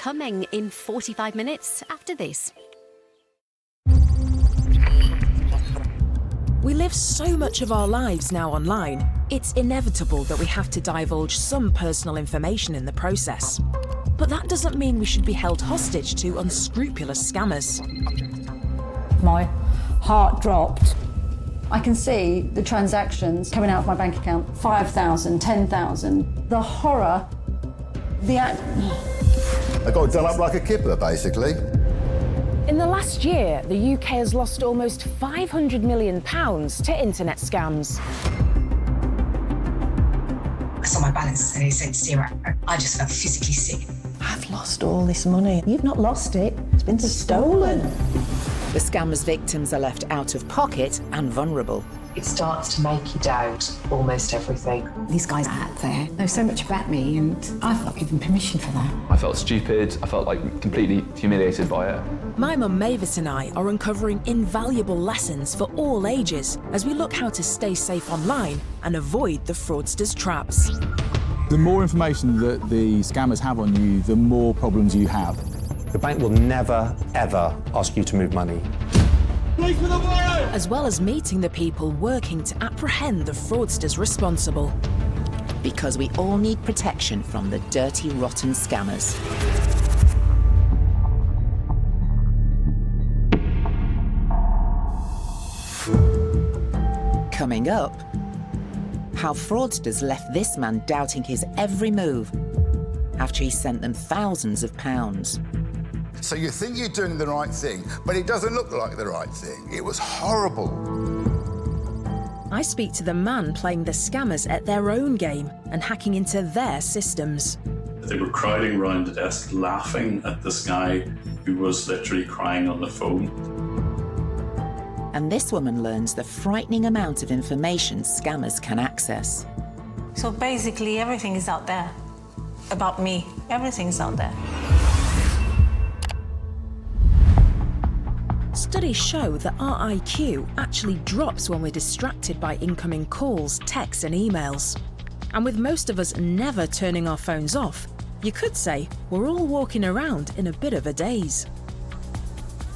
coming in 45 minutes after this. We live so much of our lives now online, it's inevitable that we have to divulge some personal information in the process. But that doesn't mean we should be held hostage to unscrupulous scammers. My heart dropped. I can see the transactions coming out of my bank account, 5,000, 10,000. The horror, I got done up like a kipper, basically. In the last year, the UK has lost almost £500 million to internet scams. I saw my balance and it said 0. I just felt physically sick. I've lost all this money. You've not lost it, it's been stolen. The scammers' victims are left out of pocket and vulnerable. It starts to make you doubt almost everything. These guys out there know so much about me, and I've not given permission for that. I felt stupid. I felt like completely humiliated by it. My mum Mavis and I are uncovering invaluable lessons for all ages as we look how to stay safe online and avoid the fraudsters' traps. The more information that the scammers have on you, the more problems you have. The bank will never, ever ask you to move money. As well as meeting the people working to apprehend the fraudsters responsible. Because we all need protection from the dirty, rotten scammers. Coming up, how fraudsters left this man doubting his every move after he sent them thousands of pounds. So you think you're doing the right thing, but it doesn't look like the right thing. It was horrible. I speak to the man playing the scammers at their own game and hacking into their systems. They were crowding around the desk, laughing at this guy who was literally crying on the phone. And this woman learns the frightening amount of information scammers can access. So basically, everything is out there about me. Everything's out there. Studies show that our IQ actually drops when we're distracted by incoming calls, texts and emails. And with most of us never turning our phones off, you could say we're all walking around in a bit of a daze.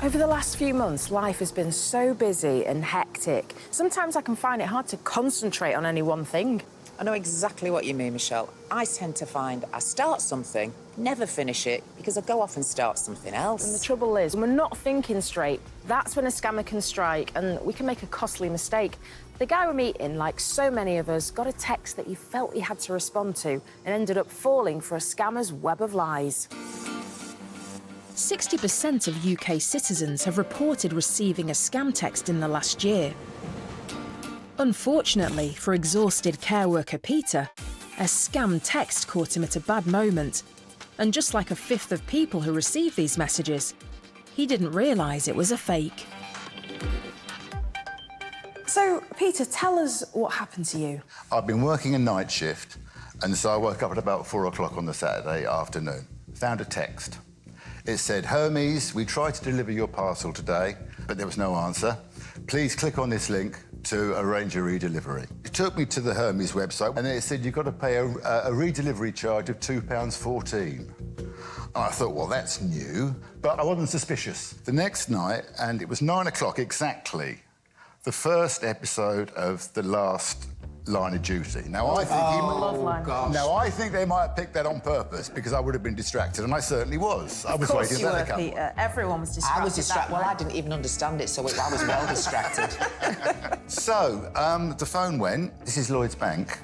Over the last few months, life has been so busy and hectic. Sometimes I can find it hard to concentrate on any one thing. I know exactly what you mean, Michelle. I tend to find I start something, never finish it, because I go off and start something else. And the trouble is, when we're not thinking straight, that's when a scammer can strike and we can make a costly mistake. The guy we're meeting, like so many of us, got a text that he felt he had to respond to and ended up falling for a scammer's web of lies. 60% of UK citizens have reported receiving a scam text in the last year. Unfortunately for exhausted care worker Peter, a scam text caught him at a bad moment. And just like a fifth of people who receive these messages, he didn't realise it was a fake. So, Peter, tell us what happened to you. I've been working a night shift, and so I woke up at about 4 o'clock on the Saturday afternoon. Found a text. It said, "Hermes, we tried to deliver your parcel today, but there was no answer. Please click on this link to arrange a redelivery." It took me to the Hermes website, and then it said you've got to pay a redelivery charge of £2.14. And I thought, well, that's new, but I wasn't suspicious. The next night, and it was 9 o'clock exactly, the first episode of the last Line of Duty. Now, I think they might have picked that on purpose because I would have been distracted, and I certainly was. I was waiting for that to come. Peter. Everyone was distracted. I was distracted. Well, I didn't even understand it, so I was well distracted. So, the phone went. This is Lloyds Bank.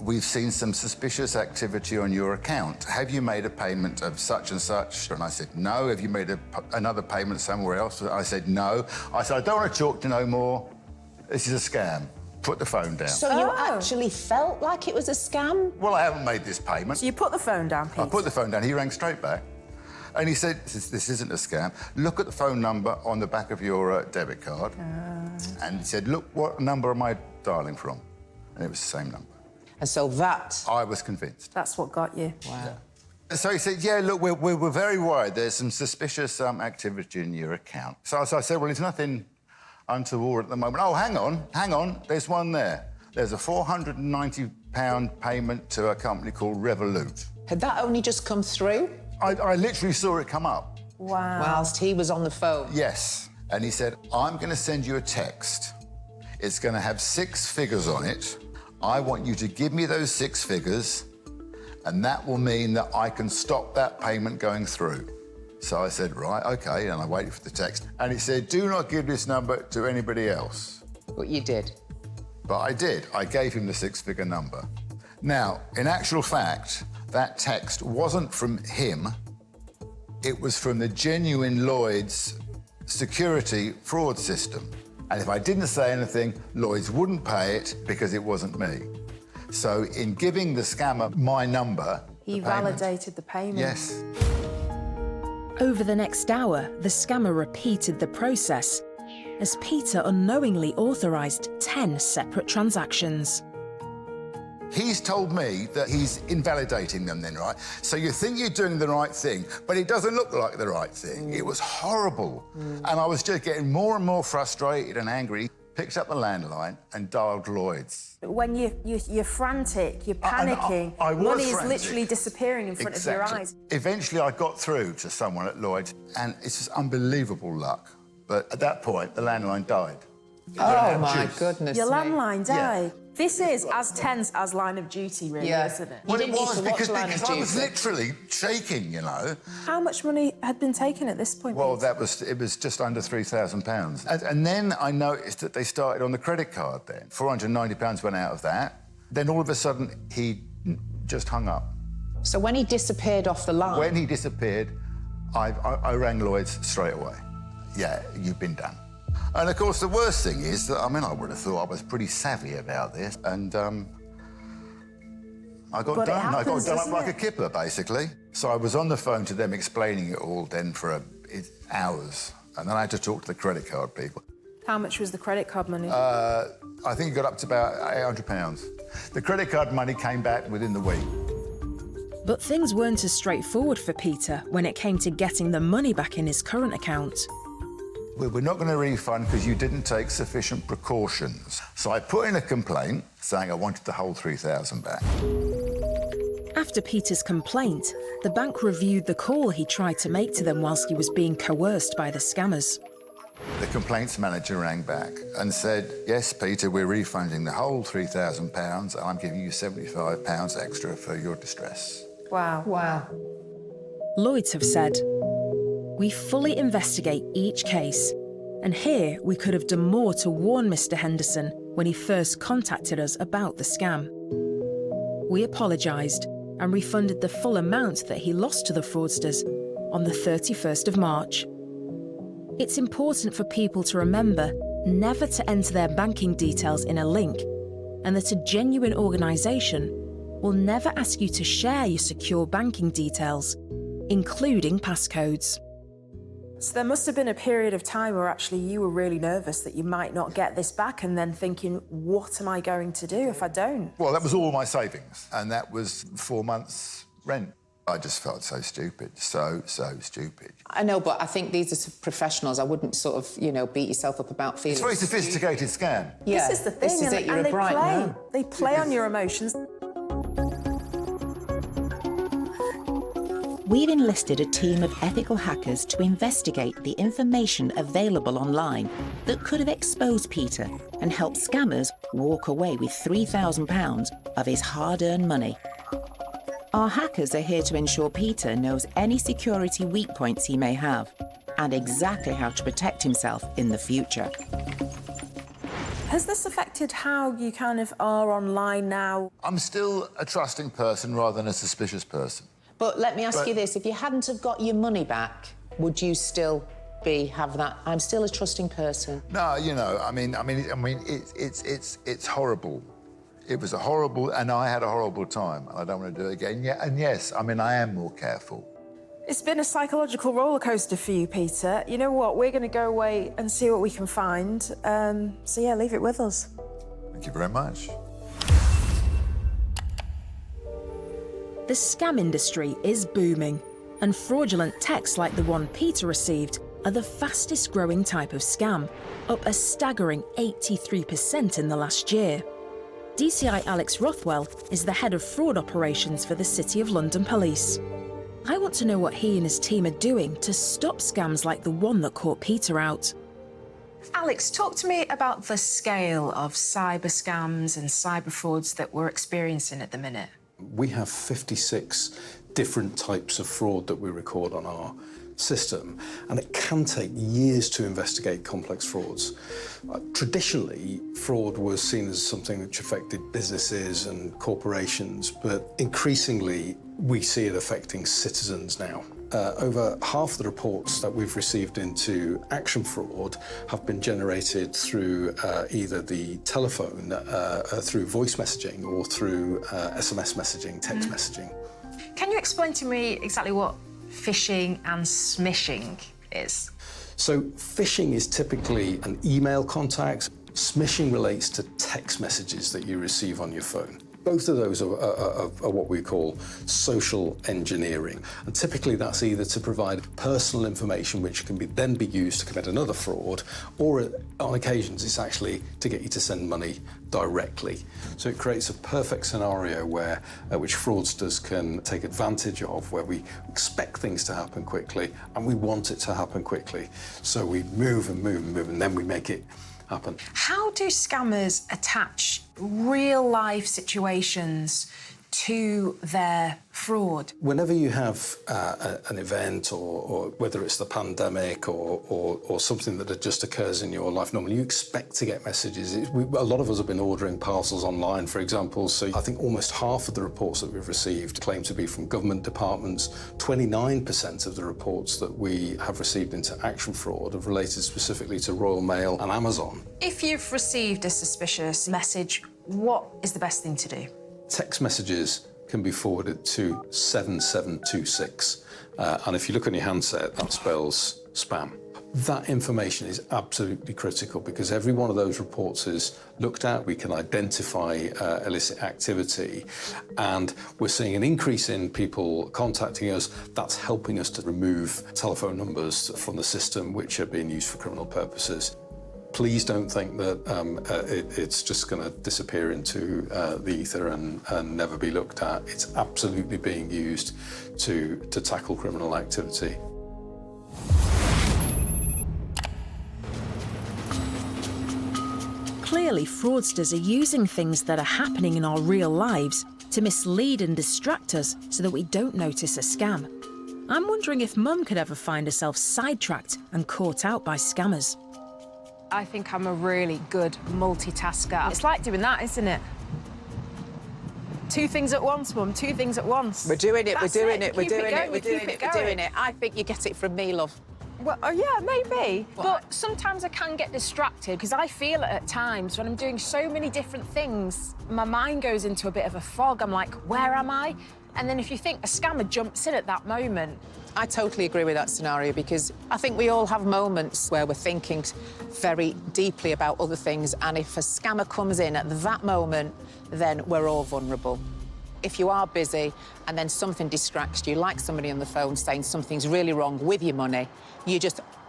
We've seen some suspicious activity on your account. Have you made a payment of such and such? And I said, no. Have you made another payment somewhere else? I said, no. I said, I don't want to talk to no more. This is a scam. Put the phone down. So you actually felt like it was a scam? Well, I haven't made this payment. So you put the phone down, Peter? I put the phone down. He rang straight back. And he said, this isn't a scam. Look at the phone number on the back of your debit card. And he said, look, what number am I dialing from? And it was the same number. And so that... I was convinced. That's what got you. Wow. Yeah. So he said, yeah, look, we're very worried. There's some suspicious activity in your account. So I said, well, there's nothing untoward at the moment. Oh, hang on, there's one there. There's a £490 payment to a company called Revolut. Had that only just come through? I literally saw it come up. Wow. Whilst he was on the phone. Yes. And he said, I'm going to send you a text. It's going to have 6 figures on it. I want you to give me those 6 figures, and that will mean that I can stop that payment going through. So I said, right, OK, and I waited for the text. And it said, do not give this number to anybody else. But you did. But I did. I gave him the 6-figure number. Now, in actual fact, that text wasn't from him. It was from the genuine Lloyd's security fraud system. And if I didn't say anything, Lloyd's wouldn't pay it because it wasn't me. So in giving the scammer my number... He validated the payment. Yes. Over the next hour, the scammer repeated the process as Peter unknowingly authorised 10 separate transactions. He's told me that he's invalidating them then, right? So you think you're doing the right thing, but it doesn't look like the right thing. It was horrible. And I was just getting more and more frustrated and angry. Picked up the landline and dialed Lloyd's. When you're frantic, you're panicking, I was money frantic. is literally disappearing in front of your eyes. Eventually, I got through to someone at Lloyd's, and it's just unbelievable luck. But at that point, the landline died. Oh, my goodness. Your landline died. Yeah. This is as tense as Line of Duty, really, isn't it? Well, it was because I was literally shaking, you know. How much money had been taken at this point? Well, it was just under £3,000. And then I noticed that they started on the credit card then. £490 went out of that. Then all of a sudden, he just hung up. So when he disappeared off the line... When he disappeared, I rang Lloyd's straight away. Yeah, you've been done. And, of course, the worst thing is that, I mean, I would have thought I was pretty savvy about this, and I got done. I got done up like a kipper, basically. So I was on the phone to them explaining it all then for hours, and then I had to talk to the credit card people. How much was the credit card money? I think it got up to about £800. The credit card money came back within the week. But things weren't as straightforward for Peter when it came to getting the money back in his current account. We're not going to refund because you didn't take sufficient precautions. So I put in a complaint saying I wanted the whole £3,000 back. After Peter's complaint, the bank reviewed the call he tried to make to them whilst he was being coerced by the scammers. The complaints manager rang back and said, yes, Peter, we're refunding the whole £3,000 and I'm giving you £75 extra for your distress. Wow. Wow. Lloyd's have said, we fully investigate each case, and here we could have done more to warn Mr. Henderson when he first contacted us about the scam. We apologised and refunded the full amount that he lost to the fraudsters on the 31st of March. It's important for people to remember never to enter their banking details in a link, and that a genuine organisation will never ask you to share your secure banking details, including passcodes. So there must have been a period of time where actually you were really nervous that you might not get this back, and then thinking, what am I going to do if I don't? Well, that was all my savings, and that was 4 months' rent. I just felt so stupid, so stupid. I know, but I think these are professionals. I wouldn't sort of, beat yourself up about feelings. It's a very sophisticated scam. Yeah, this is the thing, this is it. You're and a bright man. They play on your emotions. We've enlisted a team of ethical hackers to investigate the information available online that could have exposed Peter and helped scammers walk away with £3,000 of his hard-earned money. Our hackers are here to ensure Peter knows any security weak points he may have and exactly how to protect himself in the future. Has this affected how you kind of are online now? I'm still a trusting person rather than a suspicious person. But let me ask you this, if you hadn't have got your money back, would you still have that, I'm still a trusting person? No, it's horrible. It was a horrible, and I had a horrible time, and I don't want to do it again. Yeah, and yes, I am more careful. It's been a psychological roller coaster for you, Peter. You know what? We're going to go away and see what we can find. So yeah, leave it with us. Thank you very much. The scam industry is booming, and fraudulent texts like the one Peter received are the fastest growing type of scam, up a staggering 83% in the last year. DCI Alex Rothwell is the head of fraud operations for the City of London Police. I want to know what he and his team are doing to stop scams like the one that caught Peter out. Alex, talk to me about the scale of cyber scams and cyber frauds that we're experiencing at the minute. We have 56 different types of fraud that we record on our system, and it can take years to investigate complex frauds. Traditionally, fraud was seen as something which affected businesses and corporations, but increasingly we see it affecting citizens now. Over half the reports that we've received into action fraud have been generated through either the telephone, through voice messaging, or through SMS messaging, text messaging. Can you explain to me exactly what phishing and smishing is? So phishing is typically an email contact. Smishing relates to text messages that you receive on your phone. Both of those are what we call social engineering. And typically that's either to provide personal information which can then be used to commit another fraud, or on occasions it's actually to get you to send money directly. So it creates a perfect scenario where which fraudsters can take advantage of, where we expect things to happen quickly and we want it to happen quickly. So we move and move and move, and then we make it happen. How do scammers attach real-life situations to their fraud? Whenever you have an event, or whether it's the pandemic or something that just occurs in your life normally, you expect to get messages. A lot of us have been ordering parcels online, for example, so I think almost half of the reports that we've received claim to be from government departments. 29% of the reports that we have received into action fraud have related specifically to Royal Mail and Amazon. If you've received a suspicious message, what is the best thing to do? Text messages can be forwarded to 7726. And if you look on your handset, that spells spam. That information is absolutely critical, because every one of those reports is looked at. We can identify illicit activity, and we're seeing an increase in people contacting us. That's helping us to remove telephone numbers from the system which are being used for criminal purposes. Please don't think that it's just going to disappear into the ether and never be looked at. It's absolutely being used to tackle criminal activity. Clearly, fraudsters are using things that are happening in our real lives to mislead and distract us so that we don't notice a scam. I'm wondering if Mum could ever find herself sidetracked and caught out by scammers. I think I'm a really good multitasker. It's like doing that, isn't it? Two things at once, Mum, two things at once. We're doing it, That's we're doing it, we're Keep doing it, going, we're doing keep it, going. we're doing it. I think you get it from me, love. Well, oh yeah, maybe. What? But sometimes I can get distracted, because I feel it at times when I'm doing so many different things. My mind goes into a bit of a fog. I'm like, where am I? And then if you think a scammer jumps in at that moment. I totally agree with that scenario, because I think we all have moments where we're thinking very deeply about other things, and if a scammer comes in at that moment, then we're all vulnerable. If you are busy and then something distracts you, like somebody on the phone saying something's really wrong with your money,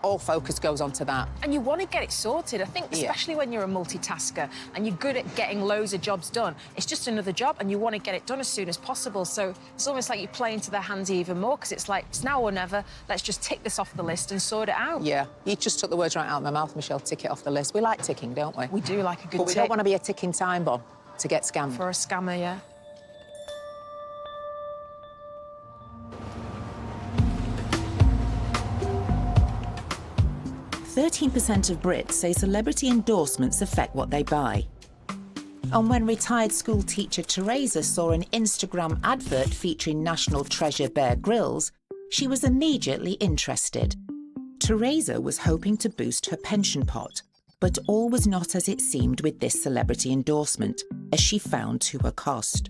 all focus goes onto that. And you want to get it sorted. I think especially when you're a multitasker and you're good at getting loads of jobs done, it's just another job and you want to get it done as soon as possible. So it's almost like you play into their hands even more, because it's like, it's now or never, let's just tick this off the list and sort it out. Yeah, you just took the words right out of my mouth, Michelle, tick it off the list. We like ticking, don't we? We do like a good tick. But we don't want to be a ticking time bomb to get scammed. For a scammer, yeah. 13% of Brits say celebrity endorsements affect what they buy. And when retired school teacher Theresa saw an Instagram advert featuring national treasure Bear Grylls, she was immediately interested. Theresa was hoping to boost her pension pot, but all was not as it seemed with this celebrity endorsement, as she found to her cost.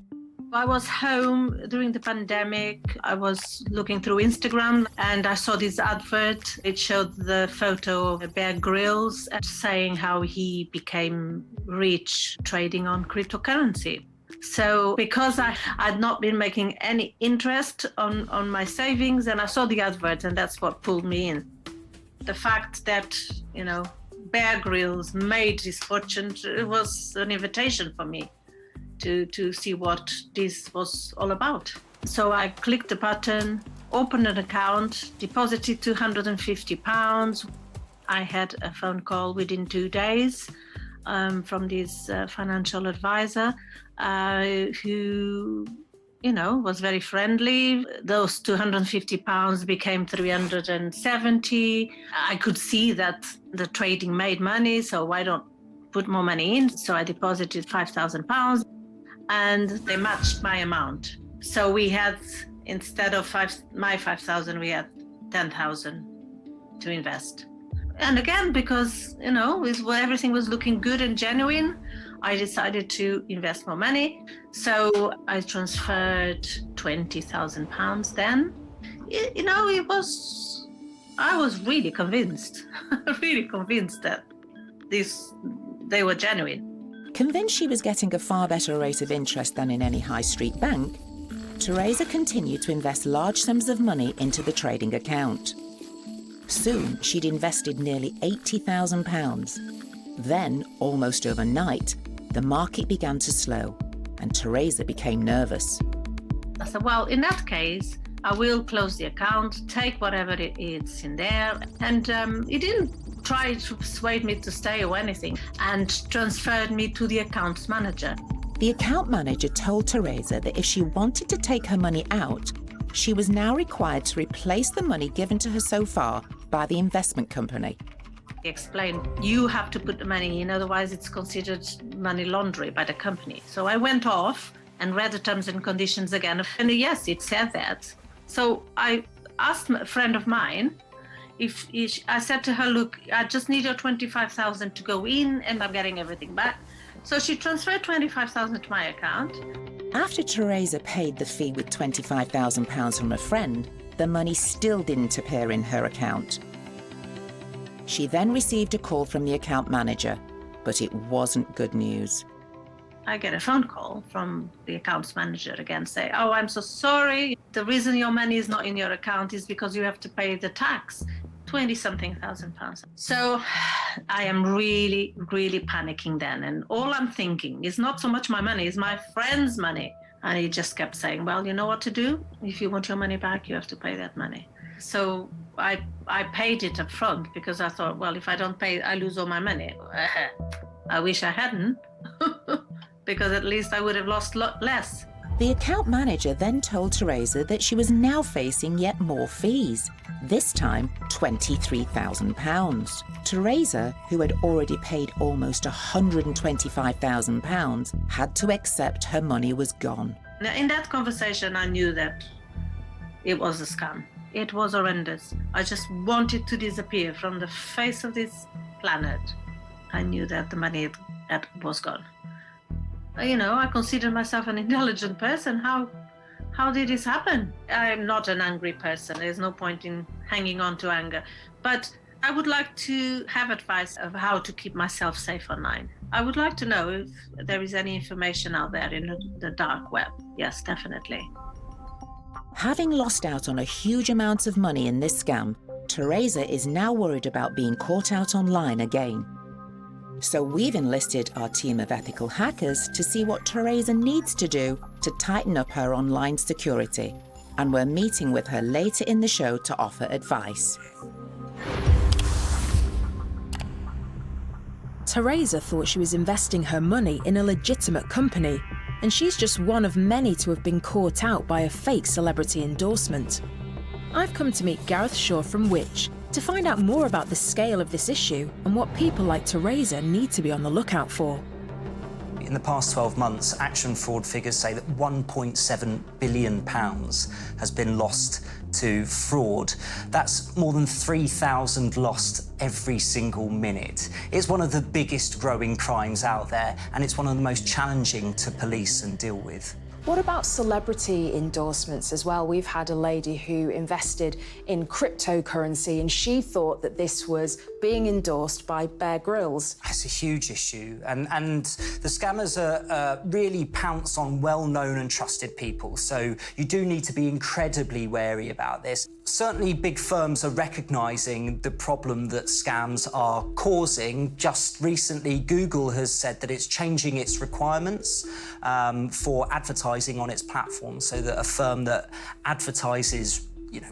I was home during the pandemic. I was looking through Instagram and I saw this advert. It showed the photo of Bear Grylls saying how he became rich trading on cryptocurrency. So because I had not been making any interest on my savings, and I saw the advert, and that's what pulled me in. The fact that, you know, Bear Grylls made his fortune, it was an invitation for me to see what this was all about. So I clicked the button, opened an account, deposited £250. I had a phone call within 2 days from this financial advisor who, you know, was very friendly. Those £250 became 370. I could see that the trading made money, so why don't put more money in? So I deposited £5,000 and they matched my amount. So we had, instead of my 5,000, we had 10,000 to invest. And again, because, you know, everything was looking good and genuine, I decided to invest more money. So I transferred £20,000 then. You know, I was really convinced, really convinced that they were genuine. Convinced she was getting a far better rate of interest than in any high street bank, Theresa continued to invest large sums of money into the trading account. Soon, she'd invested nearly £80,000. Then, almost overnight, the market began to slow, and Theresa became nervous. I said, well, in that case, I will close the account, take whatever it is in there. And he didn't try to persuade me to stay or anything, and transferred me to the accounts manager. The account manager told Theresa that if she wanted to take her money out, she was now required to replace the money given to her so far by the investment company. He explained, you have to put the money in, otherwise it's considered money laundering by the company. So I went off and read the terms and conditions again, and yes, it said that. So I asked a friend of mine, I said to her, look, I just need your 25,000 to go in and I'm getting everything back. So she transferred 25,000 to my account. After Theresa paid the fee with £25,000 from a friend, the money still didn't appear in her account. She then received a call from the account manager, but it wasn't good news. I get a phone call from the accounts manager again saying, oh, I'm so sorry. The reason your money is not in your account is because you have to pay the tax, 20-something thousand pounds. So I am really, really panicking then. And all I'm thinking is not so much my money, it's my friend's money. And he just kept saying, well, you know what to do? If you want your money back, you have to pay that money. So I paid it up front because I thought, well, if I don't pay, I lose all my money. I wish I hadn't, because at least I would have lost less. The account manager then told Theresa that she was now facing yet more fees, this time £23,000. Theresa, who had already paid almost £125,000, had to accept her money was gone. Now, in that conversation, I knew that it was a scam. It was horrendous. I just wanted to disappear from the face of this planet. I knew that the money was gone. You know, I consider myself an intelligent person. How did this happen? I'm not an angry person. There's no point in hanging on to anger. But I would like to have advice of how to keep myself safe online. I would like to know if there is any information out there in the dark web. Yes, definitely. Having lost out on a huge amount of money in this scam, Theresa is now worried about being caught out online again. So we've enlisted our team of ethical hackers to see what Theresa needs to do to tighten up her online security. And we're meeting with her later in the show to offer advice. Theresa thought she was investing her money in a legitimate company, and she's just one of many to have been caught out by a fake celebrity endorsement. I've come to meet Gareth Shaw from Which to find out more about the scale of this issue and what people like Theresa need to be on the lookout for. In the past 12 months, action fraud figures say that £1.7 billion has been lost to fraud. That's more than 3,000 lost every single minute. It's one of the biggest growing crimes out there, and it's one of the most challenging to police and deal with. What about celebrity endorsements as well? We've had a lady who invested in cryptocurrency and she thought that this was being endorsed by Bear Grylls. It's a huge issue, and the scammers really pounce on well-known and trusted people, so you do need to be incredibly wary about this. Certainly big firms are recognising the problem that scams are causing. Just recently, Google has said that it's changing its requirements for advertising on its platform, so that a firm that advertises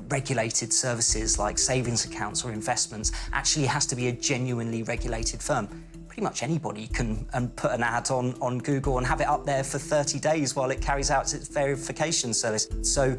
regulated services like savings accounts or investments actually has to be a genuinely regulated firm. Pretty much anybody can put an ad on Google and have it up there for 30 days while it carries out its verification service. So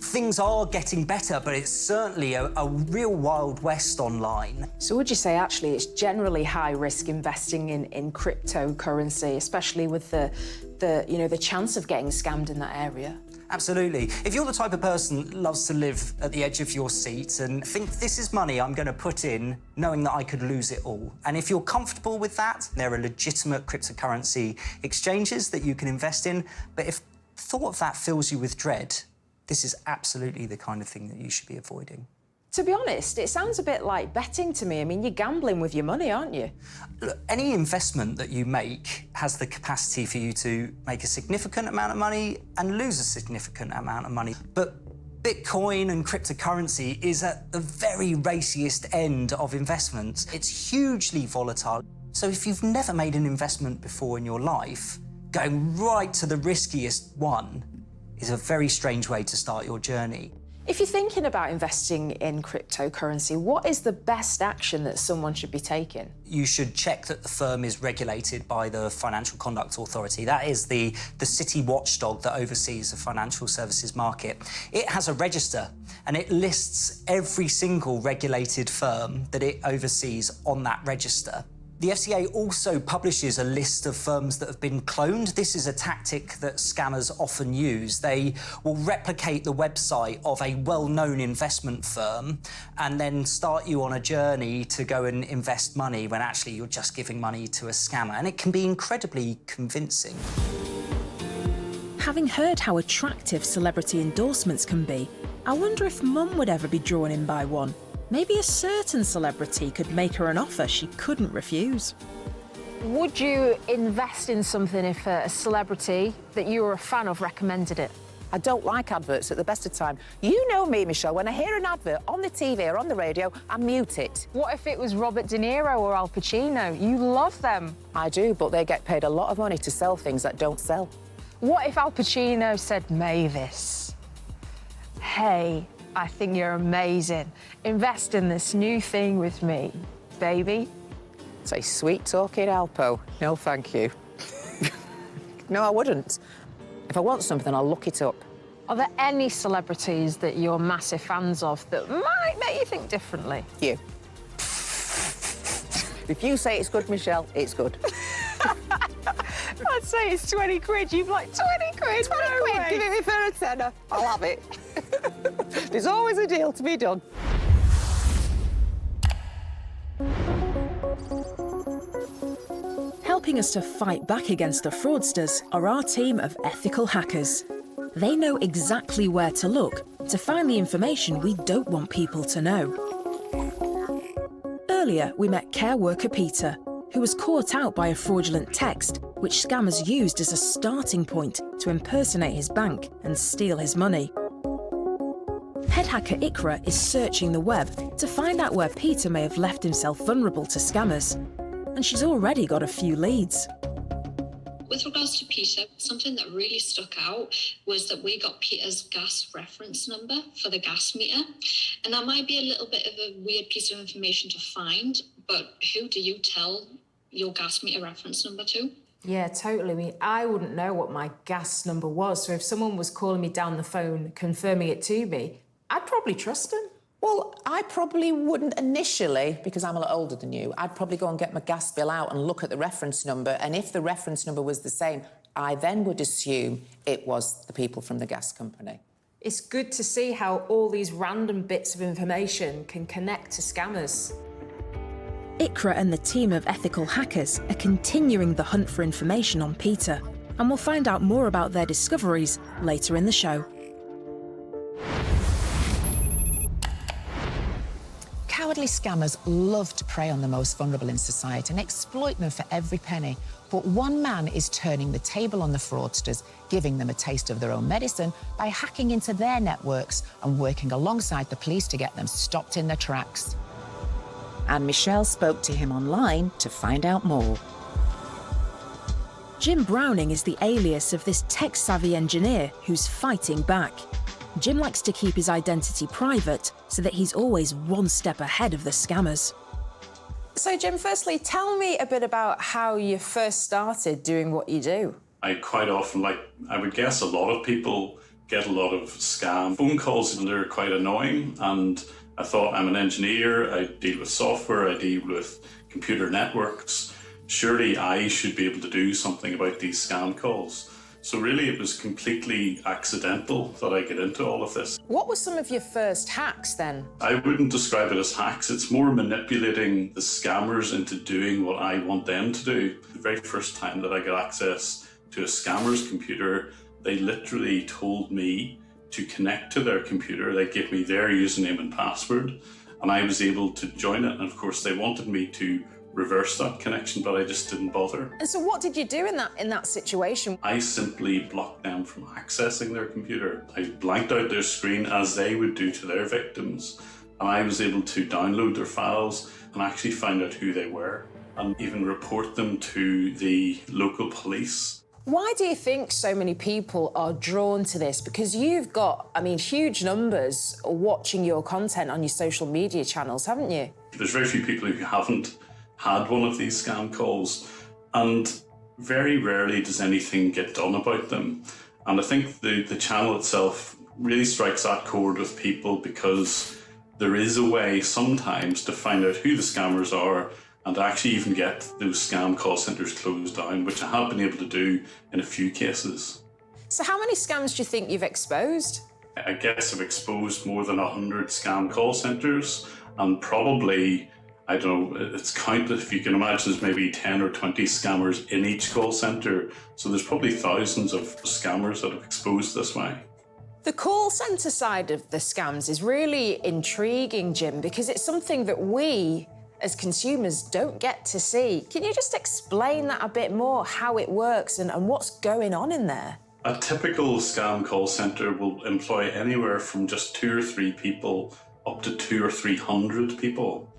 things are getting better, but it's certainly a real Wild West online. So would you say actually it's generally high risk investing in cryptocurrency, especially with the chance of getting scammed in that area? Absolutely. If you're the type of person that loves to live at the edge of your seat and think this is money I'm going to put in knowing that I could lose it all, and if you're comfortable with that, there are legitimate cryptocurrency exchanges that you can invest in, but if the thought of that fills you with dread, this is absolutely the kind of thing that you should be avoiding. To be honest, it sounds a bit like betting to me. I mean, you're gambling with your money, aren't you? Look, any investment that you make has the capacity for you to make a significant amount of money and lose a significant amount of money. But Bitcoin and cryptocurrency is at the very raciest end of investments. It's hugely volatile. So if you've never made an investment before in your life, going right to the riskiest one is a very strange way to start your journey. If you're thinking about investing in cryptocurrency, what is the best action that someone should be taking? You should check that the firm is regulated by the Financial Conduct Authority. That is the city watchdog that oversees the financial services market. It has a register and it lists every single regulated firm that it oversees on that register. The FCA also publishes a list of firms that have been cloned. This is a tactic that scammers often use. They will replicate the website of a well-known investment firm and then start you on a journey to go and invest money when actually you're just giving money to a scammer. And it can be incredibly convincing. Having heard how attractive celebrity endorsements can be, I wonder if Mum would ever be drawn in by one. Maybe a certain celebrity could make her an offer she couldn't refuse. Would you invest in something if a celebrity that you were a fan of recommended it? I don't like adverts at the best of time. You know me, Michelle, when I hear an advert on the TV or on the radio, I mute it. What if it was Robert De Niro or Al Pacino? You love them. I do, but they get paid a lot of money to sell things that don't sell. What if Al Pacino said, Mavis, hey, I think you're amazing. Invest in this new thing with me, baby. Say, sweet talking Alpo. No, thank you. No, I wouldn't. If I want something, I'll look it up. Are there any celebrities that you're massive fans of that might make you think differently? You. If you say it's good, Michelle, it's good. I'd say it's 20 quid. You've like 20 quid. 20 no quid, way. give it me for a tenner. I'll have it. There's always a deal to be done. Helping us to fight back against the fraudsters are our team of ethical hackers. They know exactly where to look to find the information we don't want people to know. Earlier, we met care worker Peter, who was caught out by a fraudulent text which scammers used as a starting point to impersonate his bank and steal his money. Head hacker Ikra is searching the web to find out where Peter may have left himself vulnerable to scammers, and she's already got a few leads. With regards to Peter, something that really stuck out was that we got Peter's gas reference number for the gas meter. And that might be a little bit of a weird piece of information to find, but who do you tell your gas meter reference number to? Yeah, totally. I mean, I wouldn't know what my gas number was, so if someone was calling me down the phone confirming it to me, I'd probably trust them. Well, I probably wouldn't initially, because I'm a lot older than you. I'd probably go and get my gas bill out and look at the reference number, and if the reference number was the same, I then would assume it was the people from the gas company. It's good to see how all these random bits of information can connect to scammers. Ikra and the team of ethical hackers are continuing the hunt for information on Peter, and we'll find out more about their discoveries later in the show. Cowardly scammers love to prey on the most vulnerable in society and exploit them for every penny. But one man is turning the table on the fraudsters, giving them a taste of their own medicine by hacking into their networks and working alongside the police to get them stopped in their tracks. And Michelle spoke to him online to find out more. Jim Browning is the alias of this tech-savvy engineer who's fighting back. Jim likes to keep his identity private so that he's always one step ahead of the scammers. So, Jim, firstly, tell me a bit about how you first started doing what you do. I quite often, I would guess a lot of people get a lot of scam phone calls and they're quite annoying. And I thought, I'm an engineer, I deal with software, I deal with computer networks. Surely I should be able to do something about these scam calls. So really it was completely accidental that I get into all of this. What were some of your first hacks then? I wouldn't describe it as hacks. It's more manipulating the scammers into doing what I want them to do. The very first time that I got access to a scammer's computer, they literally told me to connect to their computer. They gave me their username and password, and I was able to join it. And of course, they wanted me to reverse that connection, but I just didn't bother. And so what did you do in that situation? I simply blocked them from accessing their computer. I blanked out their screen as they would do to their victims. And I was able to download their files and actually find out who they were and even report them to the local police. Why do you think so many people are drawn to this? Because you've got, huge numbers watching your content on your social media channels, haven't you? There's very few people who haven't had one of these scam calls, and very rarely does anything get done about them. And I think the channel itself really strikes that chord with people because there is a way sometimes to find out who the scammers are and actually even get those scam call centres closed down, which I have been able to do in a few cases. So how many scams do you think you've exposed? I guess I've exposed more than 100 scam call centres, and probably, I don't know, it's counted, if you can imagine, there's maybe 10 or 20 scammers in each call centre. So there's probably thousands of scammers that have exposed this way. The call centre side of the scams is really intriguing, Jim, because it's something that we, as consumers, don't get to see. Can you just explain that a bit more, how it works and what's going on in there? A typical scam call centre will employ anywhere from just 2 or 3 people up to 200 or 300 people.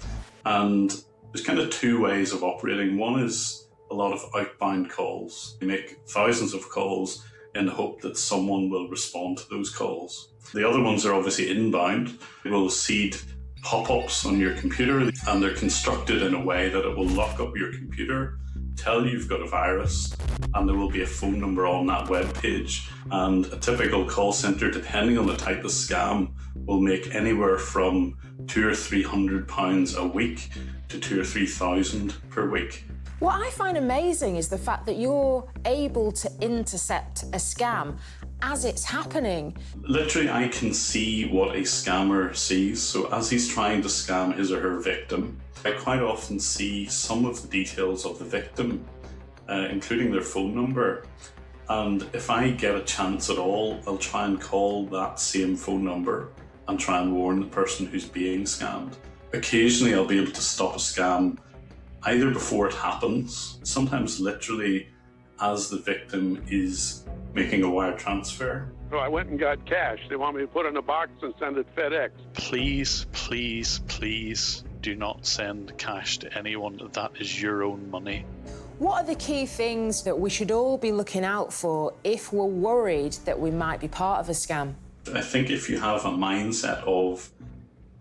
And there's kind of two ways of operating. One is a lot of outbound calls. They make thousands of calls in the hope that someone will respond to those calls. The other ones are obviously inbound. They will seed pop-ups on your computer, and they're constructed in a way that it will lock up your computer, tell you you've got a virus, and there will be a phone number on that web page. And a typical call centre, depending on the type of scam, will make anywhere from £200 or £300 a week to £2,000 or £3,000 per week. What I find amazing is the fact that you're able to intercept a scam as it's happening. Literally, I can see what a scammer sees. So as he's trying to scam his or her victim, I quite often see some of the details of the victim, including their phone number. And if I get a chance at all, I'll try and call that same phone number and try and warn the person who's being scammed. Occasionally, I'll be able to stop a scam either before it happens, sometimes literally as the victim is making a wire transfer. So I went and got cash. They want me to put it in a box and send it FedEx. Please, please, please do not send cash to anyone. That is your own money. What are the key things that we should all be looking out for if we're worried that we might be part of a scam? I think if you have a mindset of,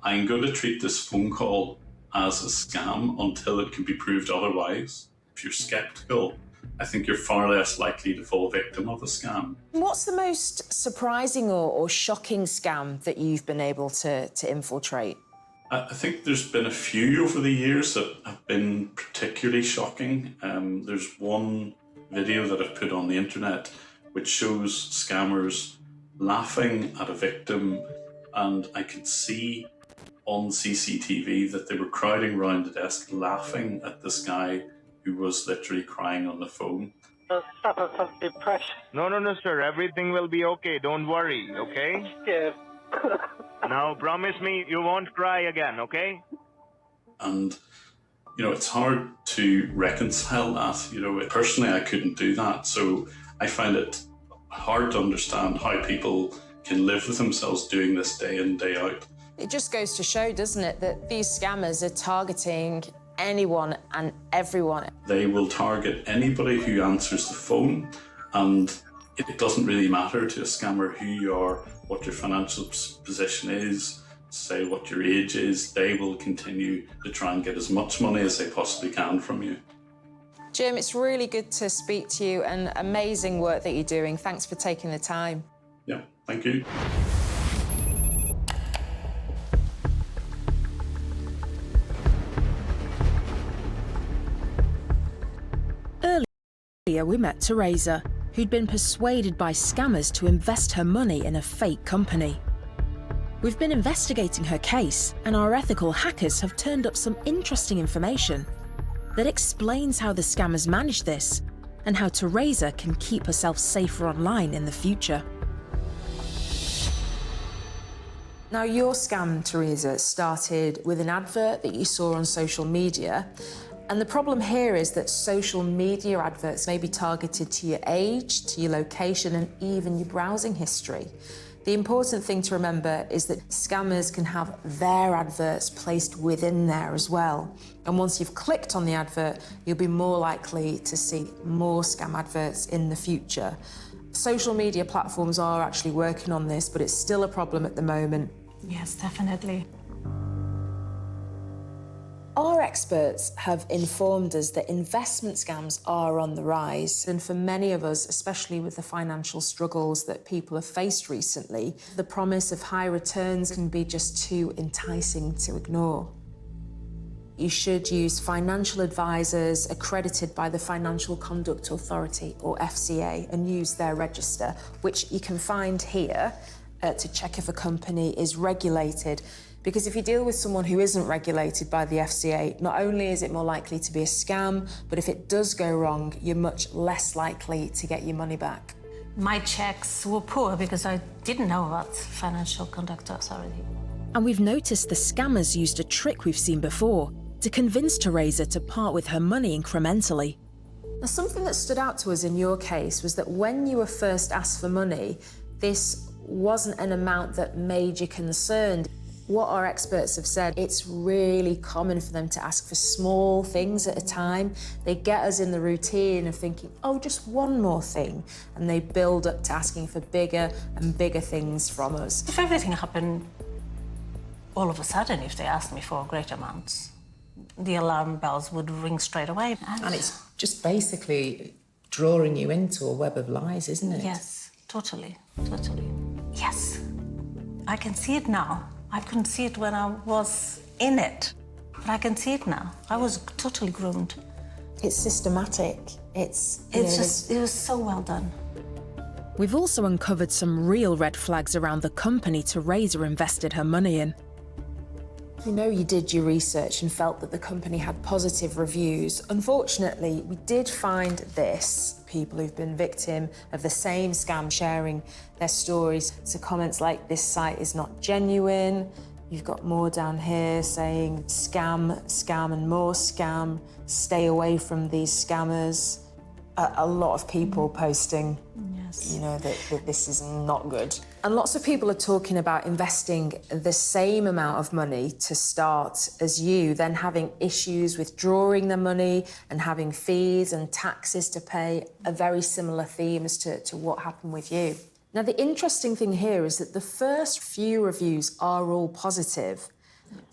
I'm going to treat this phone call as a scam until it can be proved otherwise, if you're skeptical, I think you're far less likely to fall victim of a scam. What's the most surprising or shocking scam that you've been able to infiltrate? I think there's been a few over the years that have been particularly shocking. There's one video that I've put on the internet which shows scammers laughing at a victim, and I could see on CCTV that they were crowding around the desk laughing at this guy who was literally crying on the phone. Suffer from depression. No, sir. Everything will be okay. Don't worry, okay? Yes. Now, promise me you won't cry again, okay? And, it's hard to reconcile that. Personally, I couldn't do that. So I find it hard to understand how people can live with themselves doing this day in, day out. It just goes to show, doesn't it, that these scammers are targeting anyone and everyone. They will target anybody who answers the phone, and it doesn't really matter to a scammer who you are what your financial position is, say what your age is. They will continue to try and get as much money as they possibly can from you. Jim, it's really good to speak to you and amazing work that you're doing. Thanks for taking the time. Yeah, thank you. Earlier, we met Theresa, who'd been persuaded by scammers to invest her money in a fake company. We've been investigating her case, and our ethical hackers have turned up some interesting information that explains how the scammers manage this and how Theresa can keep herself safer online in the future. Now, your scam, Theresa, started with an advert that you saw on social media. And the problem here is that social media adverts may be targeted to your age, to your location, and even your browsing history. The important thing to remember is that scammers can have their adverts placed within there as well. And once you've clicked on the advert, you'll be more likely to see more scam adverts in the future. Social media platforms are actually working on this, but it's still a problem at the moment. Yes, definitely. Our experts have informed us that investment scams are on the rise. And for many of us, especially with the financial struggles that people have faced recently, the promise of high returns can be just too enticing to ignore. You should use financial advisors accredited by the Financial Conduct Authority, or FCA, and use their register, which you can find here to check if a company is regulated. Because if you deal with someone who isn't regulated by the FCA, not only is it more likely to be a scam, but if it does go wrong, you're much less likely to get your money back. My checks were poor because I didn't know about Financial Conduct Authority. And we've noticed the scammers used a trick we've seen before to convince Theresa to part with her money incrementally. Now, something that stood out to us in your case was that when you were first asked for money, this wasn't an amount that made you concerned. What our experts have said, it's really common for them to ask for small things at a time. They get us in the routine of thinking, oh, just one more thing. And they build up to asking for bigger and bigger things from us. If everything happened all of a sudden, if they asked me for great amounts, the alarm bells would ring straight away. And it's just basically drawing you into a web of lies, isn't it? Yes, totally, totally. Yes, I can see it now. I couldn't see it when I was in it, but I can see it now. I was totally groomed. It's systematic. It was so well done. We've also uncovered some real red flags around the company Theresa invested her money in. We know you did your research and felt that the company had positive reviews. Unfortunately, we did find this. People who've been victim of the same scam sharing their stories. So comments like, this site is not genuine. You've got more down here saying scam, scam and more scam. Stay away from these scammers. A lot of people posting, you know, that this is not good. And lots of people are talking about investing the same amount of money to start as you, then having issues withdrawing the money and having fees and taxes to pay, a very similar theme as to what happened with you. Now, the interesting thing here is that the first few reviews are all positive,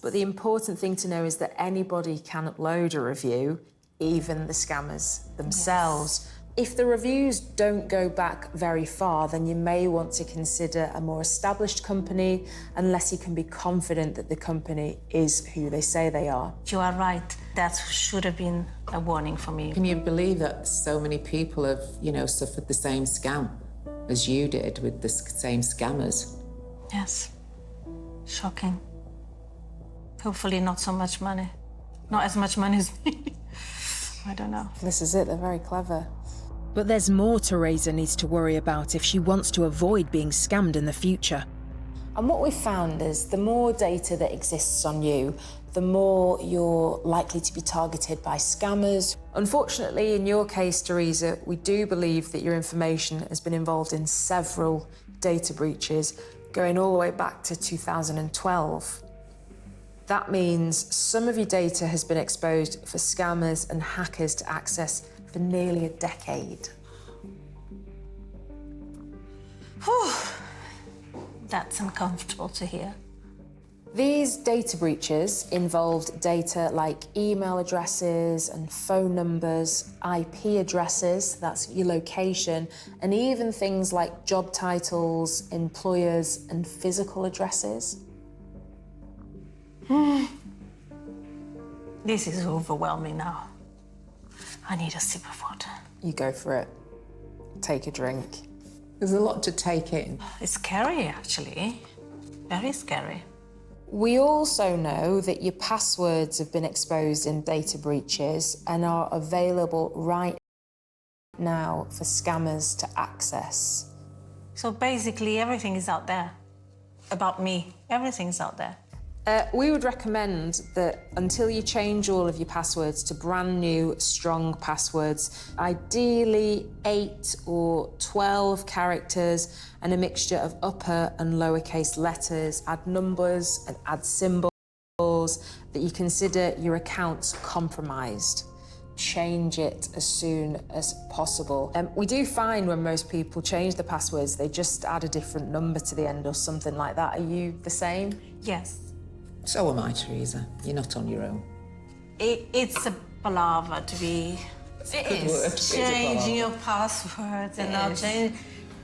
but the important thing to know is that anybody can upload a review, even the scammers themselves. Yes. If the reviews don't go back very far, then you may want to consider a more established company, unless you can be confident that the company is who they say they are. You are right. That should have been a warning for me. Can you believe that so many people have, you know, suffered the same scam as you did with the same scammers? Yes. Shocking. Hopefully not so much money. Not as much money as me. I don't know. This is it, they're very clever. But there's more Theresa needs to worry about if she wants to avoid being scammed in the future. And what we've found is the more data that exists on you, the more you're likely to be targeted by scammers. Unfortunately, in your case, Theresa, we do believe that your information has been involved in several data breaches, going all the way back to 2012. That means some of your data has been exposed for scammers and hackers to access for nearly a decade. That's uncomfortable to hear. These data breaches involved data like email addresses and phone numbers, IP addresses, that's your location, and even things like job titles, employers, and physical addresses. This is overwhelming now. I need a sip of water. You go for it. Take a drink. There's a lot to take in. It's scary, actually. Very scary. We also know that your passwords have been exposed in data breaches and are available right now for scammers to access. So basically, everything is out there. About me, everything's out there. We would recommend that until you change all of your passwords to brand new, strong passwords, ideally 8 or 12 characters and a mixture of upper and lowercase letters, add numbers and add symbols, that you consider your account's compromised. Change it as soon as possible. We do find when most people change the passwords, they just add a different number to the end or something like that. Are you the same? Yes. So am I, Theresa. You're not on your own. It's a palaver to be changing your passwords and not changing.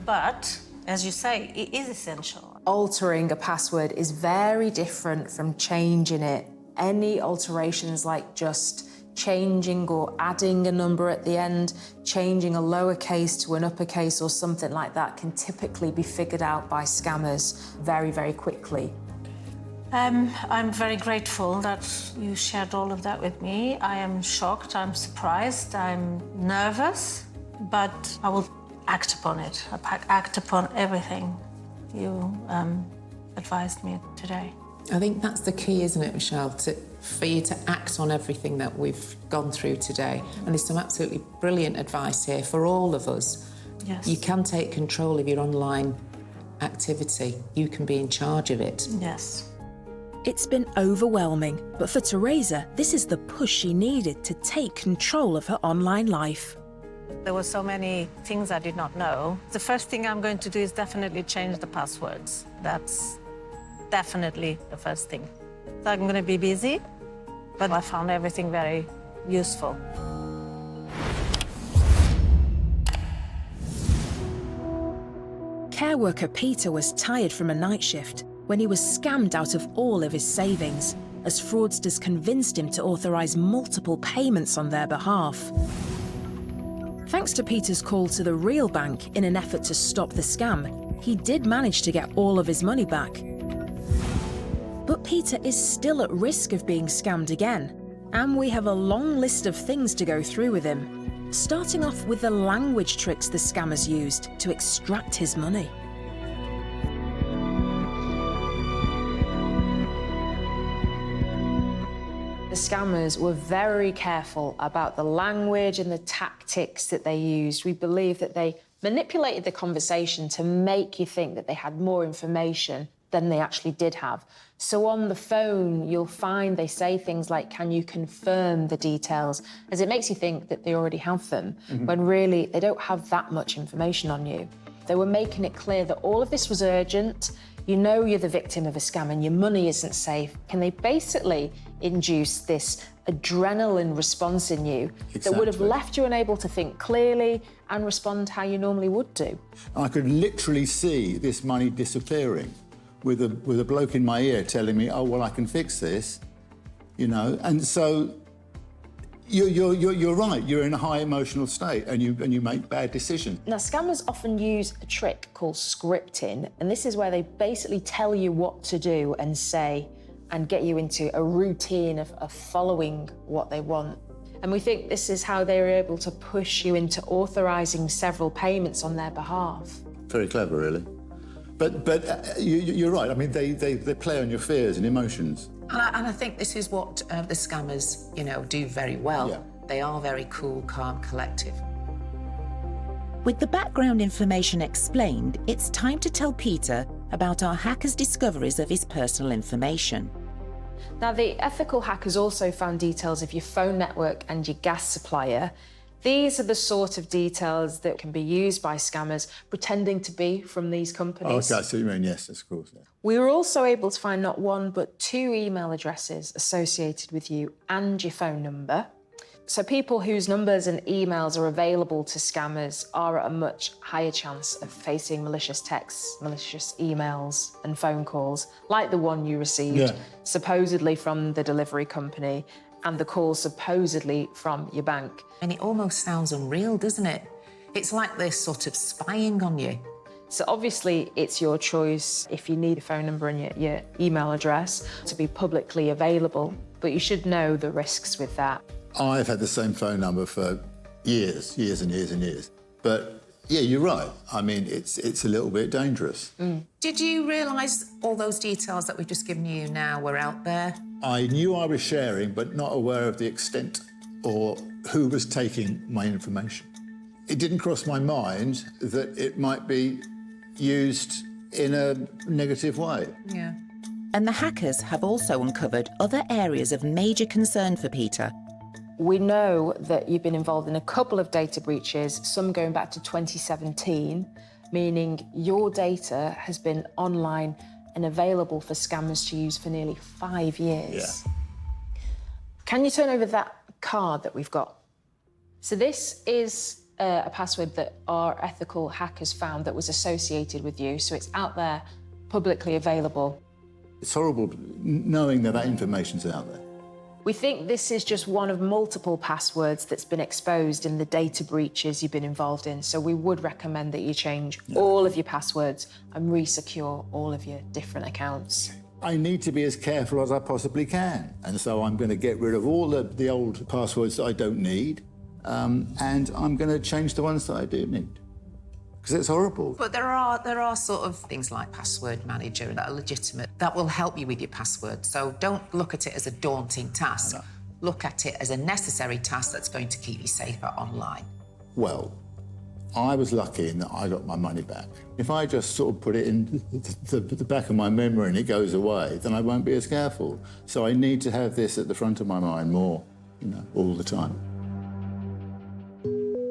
But, as you say, it is essential. Altering a password is very different from changing it. Any alterations like just changing or adding a number at the end, changing a lowercase to an uppercase or something like that can typically be figured out by scammers very, very quickly. I'm very grateful that you shared all of that with me. I am shocked, I'm surprised, I'm nervous, but I will act upon it. I'll act upon everything you advised me today. I think that's the key, isn't it, Michelle? For you to act on everything that we've gone through today. And there's some absolutely brilliant advice here for all of us. Yes. You can take control of your online activity. You can be in charge of it. Yes. It's been overwhelming, but for Theresa, this is the push she needed to take control of her online life. There were so many things I did not know. The first thing I'm going to do is definitely change the passwords. That's definitely the first thing. So I'm going to be busy, but I found everything very useful. Care worker Peter was tired from a night shift when he was scammed out of all of his savings, as fraudsters convinced him to authorise multiple payments on their behalf. Thanks to Peter's call to the real bank in an effort to stop the scam, he did manage to get all of his money back. But Peter is still at risk of being scammed again, and we have a long list of things to go through with him, starting off with the language tricks the scammers used to extract his money. The scammers were very careful about the language and the tactics that they used. We believe that they manipulated the conversation to make you think that they had more information than they actually did have. So on the phone, you'll find they say things like, "Can you confirm the details?" as it makes you think that they already have them, when really they don't have that much information on you. They were making it clear that all of this was urgent. You know you're the victim of a scam and your money isn't safe. Can they basically induce this adrenaline response in you that would have left you unable to think clearly and respond how you normally would do? I could literally see this money disappearing with a bloke in my ear telling me, "Oh, well, I can fix this," you know. And so you're right. You're in a high emotional state and you make bad decisions. Now, scammers often use a trick called scripting, and this is where they basically tell you what to do and say and get you into a routine of following what they want. And we think this is how they were able to push you into authorising several payments on their behalf. Very clever, really. But you're right. I mean, they play on your fears and emotions. And I think this is what the scammers, do very well. Yeah. They are very cool, calm, collective. With the background information explained, it's time to tell Peter about our hackers' discoveries of his personal information. Now, the ethical hackers also found details of your phone network and your gas supplier. These are the sort of details that can be used by scammers pretending to be from these companies. OK, I see what you mean, yes, of course. Yeah. We were also able to find not one, but 2 email addresses associated with you and your phone number. So people whose numbers and emails are available to scammers are at a much higher chance of facing malicious texts, malicious emails and phone calls, like the one you received, supposedly from the delivery company, and the call supposedly from your bank. And it almost sounds unreal, doesn't it? It's like they're sort of spying on you. So obviously it's your choice if you need a phone number and your email address to be publicly available, but you should know the risks with that. I've had the same phone number for years and years and years. But, yeah, you're right. I mean, it's a little bit dangerous. Did you realise all those details that we've just given you now were out there? I knew I was sharing, but not aware of the extent or who was taking my information. It didn't cross my mind that it might be used in a negative way. Yeah. And the hackers have also uncovered other areas of major concern for Peter. We know that you've been involved in a couple of data breaches, some going back to 2017, meaning your data has been online and available for scammers to use for nearly 5 years. Yeah. Can you turn over that card that we've got? So this is a password that our ethical hackers found that was associated with you, so it's out there, publicly available. It's horrible knowing that that information's out there. We think this is just one of multiple passwords that's been exposed in the data breaches you've been involved in, so we would recommend that you change all of your passwords and re-secure all of your different accounts. I need to be as careful as I possibly can, and so I'm going to get rid of all the old passwords that I don't need, and I'm going to change the ones that I do need. Because it's horrible. But there are sort of things like Password Manager that are legitimate that will help you with your password. So don't look at it as a daunting task. No. Look at it as a necessary task that's going to keep you safer online. Well, I was lucky in that I got my money back. If I just sort of put it in the back of my memory and it goes away, then I won't be as careful. So I need to have this at the front of my mind more, all the time.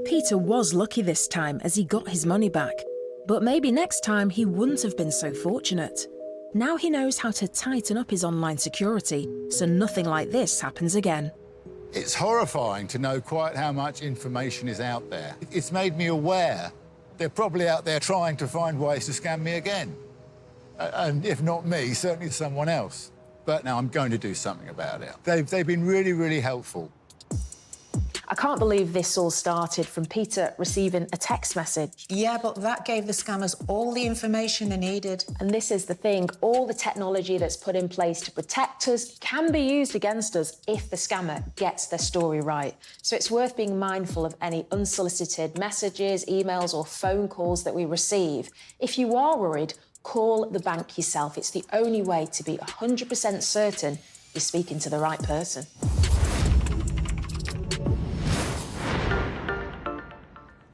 Peter was lucky this time as he got his money back, but maybe next time he wouldn't have been so fortunate. Now he knows how to tighten up his online security so nothing like this happens again. It's horrifying to know quite how much information is out there. It's made me aware they're probably out there trying to find ways to scam me again. And if not me, certainly someone else. But now I'm going to do something about it. They've been really, really helpful. I can't believe this all started from Peter receiving a text message. Yeah, but that gave the scammers all the information they needed. And this is the thing, all the technology that's put in place to protect us can be used against us if the scammer gets their story right. So it's worth being mindful of any unsolicited messages, emails or phone calls that we receive. If you are worried, call the bank yourself. It's the only way to be 100% certain you're speaking to the right person.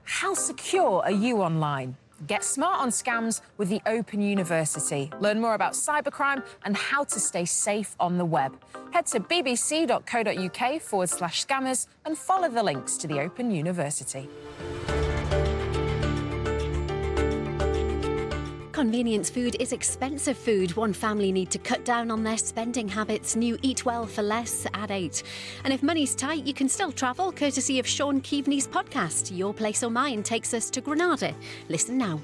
How secure are you online? Get smart on scams with the Open University. Learn more about cybercrime and how to stay safe on the web. Head to bbc.co.uk/scammers and follow the links to the Open University. Convenience food is expensive food. One family need to cut down on their spending habits. New Eat Well for Less at 8. And if money's tight, you can still travel, courtesy of Sean Keaveney's podcast. Your Place or Mine takes us to Granada. Listen now.